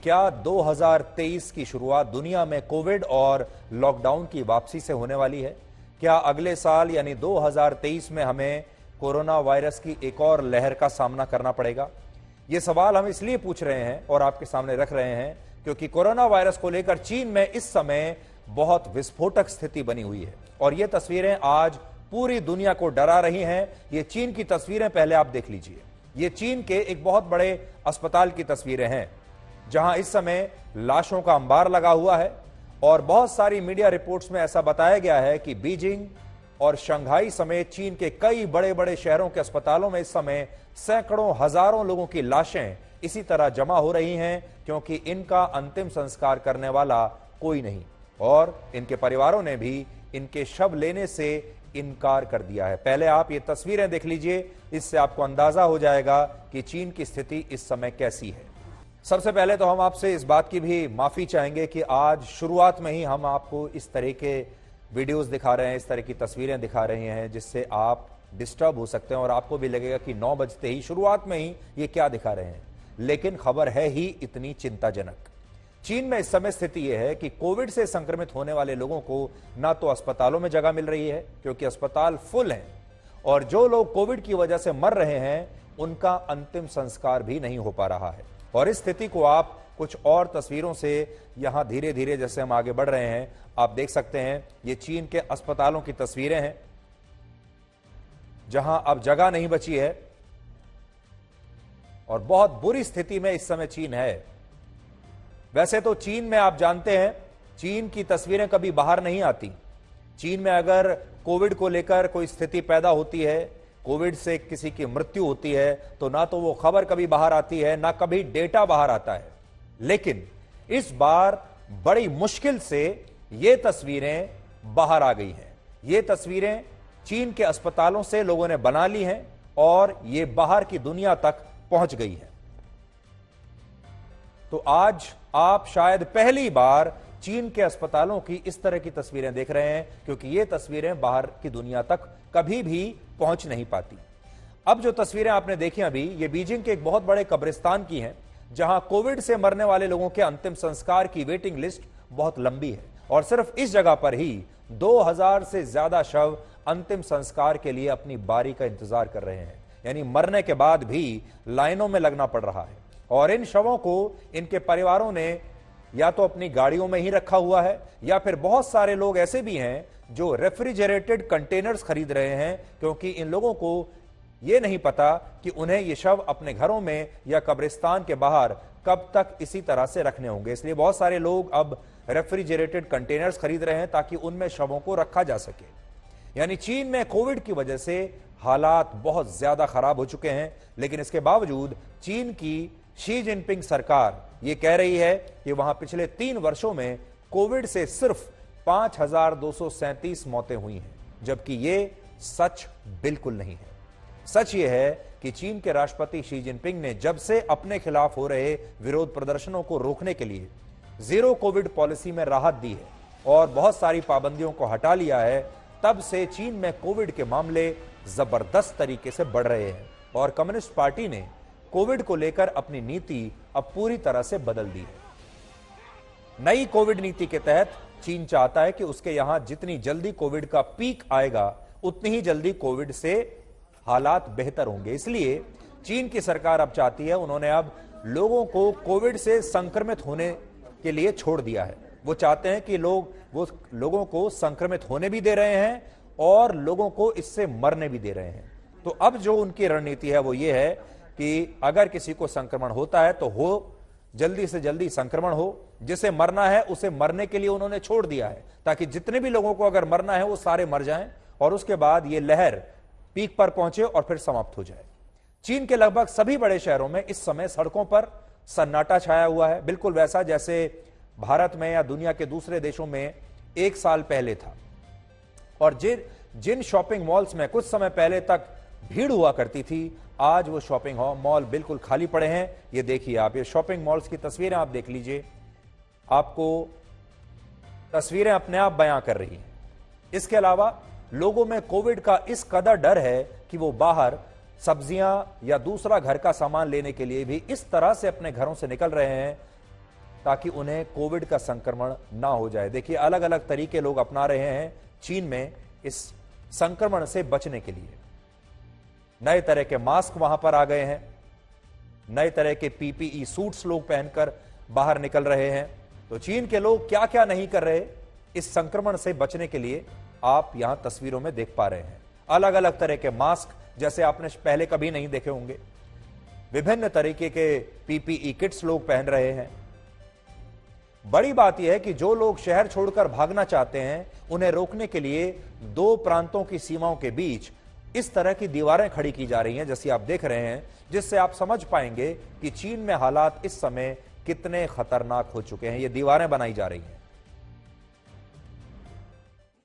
क्या 2023 की शुरुआत दुनिया में कोविड और लॉकडाउन की वापसी से होने वाली है? क्या अगले साल यानी 2023 में हमें कोरोना वायरस की एक और लहर का सामना करना पड़ेगा? ये सवाल हम इसलिए पूछ रहे हैं और आपके सामने रख रहे हैं क्योंकि कोरोना वायरस को लेकर चीन में इस समय बहुत विस्फोटक स्थिति बनी हुई है और ये तस्वीरें आज पूरी दुनिया को डरा रही हैं। ये चीन की तस्वीरें पहले आप देख लीजिए। ये चीन के एक बहुत बड़े अस्पताल की तस्वीरें हैं जहां इस समय लाशों का अंबार लगा हुआ है और बहुत सारी मीडिया रिपोर्ट्स में ऐसा बताया गया है कि बीजिंग और शंघाई समेत चीन के कई बड़े बड़े शहरों के अस्पतालों में इस समय सैकड़ों हजारों लोगों की लाशें इसी तरह जमा हो रही हैं क्योंकि इनका अंतिम संस्कार करने वाला कोई नहीं और इनके परिवारों ने भी इनके शव लेने से इनकार कर दिया है। पहले आप ये तस्वीरें देख लीजिए, इससे आपको अंदाजा हो जाएगा कि चीन की स्थिति इस समय कैसी है। सबसे पहले तो हम आपसे इस बात की भी माफी चाहेंगे कि आज शुरुआत में ही हम आपको इस तरह के वीडियोस दिखा रहे हैं, इस तरह की तस्वीरें दिखा रहे हैं जिससे आप डिस्टर्ब हो सकते हैं और आपको भी लगेगा कि 9 बजते ही शुरुआत में ही ये क्या दिखा रहे हैं। लेकिन खबर है ही इतनी चिंताजनक। चीन में इस समय स्थिति यह है कि कोविड से संक्रमित होने वाले लोगों को ना तो अस्पतालों में जगह मिल रही है क्योंकि अस्पताल फुल हैं और जो लोग कोविड की वजह से मर रहे हैं उनका अंतिम संस्कार भी नहीं हो पा रहा है। और इस स्थिति को आप कुछ और तस्वीरों से यहां धीरे धीरे जैसे हम आगे बढ़ रहे हैं आप देख सकते हैं। ये चीन के अस्पतालों की तस्वीरें हैं जहां अब जगह नहीं बची है और बहुत बुरी स्थिति में इस समय चीन है। वैसे तो चीन में आप जानते हैं चीन की तस्वीरें कभी बाहर नहीं आती। चीन में अगर कोविड को लेकर कोई स्थिति पैदा होती है, कोविड से किसी की मृत्यु होती है तो ना तो वो खबर कभी बाहर आती है ना कभी डेटा बाहर आता है। लेकिन इस बार बड़ी मुश्किल से ये तस्वीरें बाहर आ गई हैं। ये तस्वीरें चीन के अस्पतालों से लोगों ने बना ली हैं और ये बाहर की दुनिया तक पहुंच गई है। तो आज आप शायद पहली बार चीन के अस्पतालों की इस तरह की तस्वीरें देख रहे हैं क्योंकि ये तस्वीरें बाहर की दुनिया तक कभी भी पहुंच नहीं पाती। अब जो तस्वीरें आपने देखी अभी ये बीजिंग के एक बहुत बड़े कब्रिस्तान की हैं जहां कोविड से मरने वाले लोगों के अंतिम संस्कार की वेटिंग लिस्ट बहुत लंबी है और सिर्फ इस जगह पर ही 2000 से ज्यादा शव अंतिम संस्कार के लिए अपनी बारी का इंतजार कर रहे हैं। यानी मरने के बाद भी लाइनों में लगना पड़ रहा है और इन शवों को इनके परिवारों ने या तो अपनी गाड़ियों में ही रखा हुआ है या फिर बहुत सारे लोग ऐसे भी हैं जो रेफ्रिजरेटेड कंटेनर्स खरीद रहे हैं क्योंकि इन लोगों को यह नहीं पता कि उन्हें ये शव अपने घरों में या कब्रिस्तान के बाहर कब तक इसी तरह से रखने होंगे। इसलिए बहुत सारे लोग अब रेफ्रिजरेटेड कंटेनर्स खरीद रहे हैं ताकि उनमें शवों को रखा जा सके। यानी चीन में कोविड की वजह से हालात बहुत ज्यादा खराब हो चुके हैं, लेकिन इसके बावजूद चीन की शी जिनपिंग सरकार ये कह रही है कि वहां पिछले 3 वर्षों में कोविड से सिर्फ 5237 मौतें हुई हैं, जबकि ये सच बिल्कुल नहीं है। सच ये है कि चीन के राष्ट्रपति शी जिनपिंग ने जब से अपने खिलाफ हो रहे विरोध प्रदर्शनों को रोकने के लिए जीरो कोविड पॉलिसी में राहत दी है और बहुत सारी पाबंदियों को हटा लिया है, तब से चीन में कोविड के मामले जबरदस्त तरीके से बढ़ रहे हैं और कम्युनिस्ट पार्टी ने कोविड को लेकर अपनी नीति अब पूरी तरह से बदल दी है। नई कोविड नीति के तहत चीन चाहता है कि उसके यहां जितनी जल्दी कोविड का पीक आएगा उतनी ही जल्दी कोविड से हालात बेहतर होंगे। इसलिए चीन की सरकार अब चाहती है, उन्होंने अब लोगों को कोविड से संक्रमित होने के लिए छोड़ दिया है। वो चाहते हैं कि लोगों को संक्रमित होने भी दे रहे हैं और लोगों को इससे मरने भी दे रहे हैं। तो अब जो उनकी रणनीति है वो ये है कि अगर किसी को संक्रमण होता है तो हो जल्दी से जल्दी संक्रमण हो, जिसे मरना है उसे मरने के लिए उन्होंने छोड़ दिया है ताकि जितने भी लोगों को अगर मरना है वो सारे मर जाएं और उसके बाद ये लहर पीक पर पहुंचे और फिर समाप्त हो जाए। चीन के लगभग सभी बड़े शहरों में इस समय सड़कों पर सन्नाटा छाया हुआ है, बिल्कुल वैसा जैसे भारत में या दुनिया के दूसरे देशों में 1 साल पहले था। और जिन शॉपिंग मॉल्स में कुछ समय पहले तक भीड़ हुआ करती थी, आज वो शॉपिंग मॉल बिल्कुल खाली पड़े हैं। ये देखिए आप, ये शॉपिंग मॉल्स की तस्वीरें आप देख लीजिए, आपको तस्वीरें अपने आप बयां कर रही हैं। इसके अलावा लोगों में कोविड का इस कदर डर है कि वो बाहर सब्जियां या दूसरा घर का सामान लेने के लिए भी इस तरह से अपने घरों से निकल रहे हैं ताकि उन्हें कोविड का संक्रमण ना हो जाए। देखिए, अलग अलग तरीके लोग अपना रहे हैं चीन में इस संक्रमण से बचने के लिए। नए तरह के मास्क वहां पर आ गए हैं, नए तरह के पीपीई सूट्स लोग पहनकर बाहर निकल रहे हैं। तो चीन के लोग क्या क्या नहीं कर रहे इस संक्रमण से बचने के लिए, आप यहां तस्वीरों में देख पा रहे हैं। अलग अलग तरह के मास्क जैसे आपने पहले कभी नहीं देखे होंगे, विभिन्न तरीके के पीपीई किट्स लोग पहन रहे हैं। बड़ी बात यह है कि जो लोग शहर छोड़कर भागना चाहते हैं, उन्हें रोकने के लिए दो प्रांतों की सीमाओं के बीच इस तरह की दीवारें खड़ी की जा रही हैं, जैसी आप देख रहे हैं, जिससे आप समझ पाएंगे कि चीन में हालात इस समय कितने खतरनाक हो चुके हैं। ये दीवारें बनाई जा रही हैं।